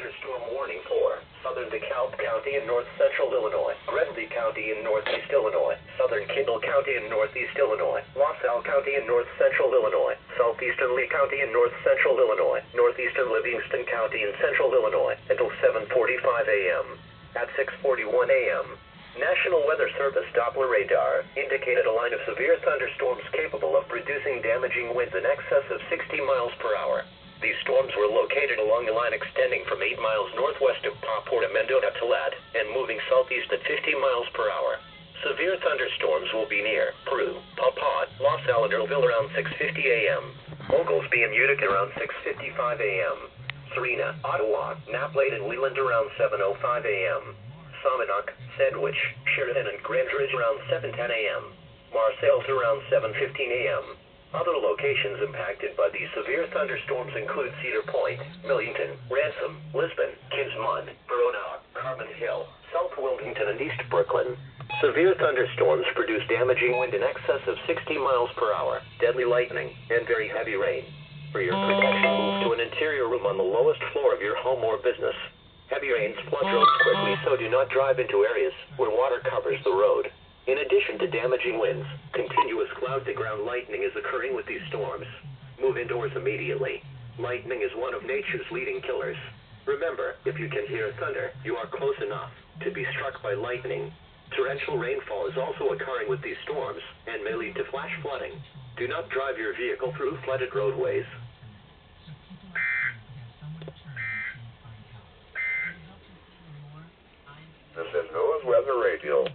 thunderstorm warning for southern DeKalb County in north-central Illinois, Grenby County in northeast Illinois, southern Kindle County in northeast Illinois, LaSalle County in north-central Illinois, southeastern Lee County in north-central Illinois, northeastern Livingston County in central Illinois, until 7:45 a.m. At 6:41 a.m., National Weather Service Doppler radar indicated a line of severe thunderstorms capable of producing damaging winds in excess of 60 miles per hour. These storms were located along a line extending from 8 miles northwest of Paport to Mendota to Ladd and moving southeast at 50 miles per hour. Severe thunderstorms will be near Peru, Papot, LaSalle, and Earlville around 6:50 a.m. Oglesby and Utica around 6:55 a.m. Serena, Ottawa, Naplate, and Leland around 7:05 a.m. Somonauk, Sandwich, Sheridan, and Grand Ridge around 7:10 a.m. Marseilles around 7:15 a.m. Other locations impacted by these severe thunderstorms include Cedar Point, Millington, Ransom, Lisbon, Kinsmont, Verona, Carbon Hill, South Wilmington, and East Brooklyn. Severe thunderstorms produce damaging wind in excess of 60 miles per hour, deadly lightning, and very heavy rain. For your protection, move to an interior room on the lowest floor of your home or business. Heavy rains flood roads quickly, so do not drive into areas where water covers the road. In addition to damaging winds, continuous cloud-to-ground lightning is occurring with these storms. Move indoors immediately. Lightning is one of nature's leading killers. Remember, if you can hear thunder, you are close enough to be struck by lightning. Torrential rainfall is also occurring with these storms and may lead to flash flooding. Do not drive your vehicle through flooded roadways. This is NOAA's Weather Radio.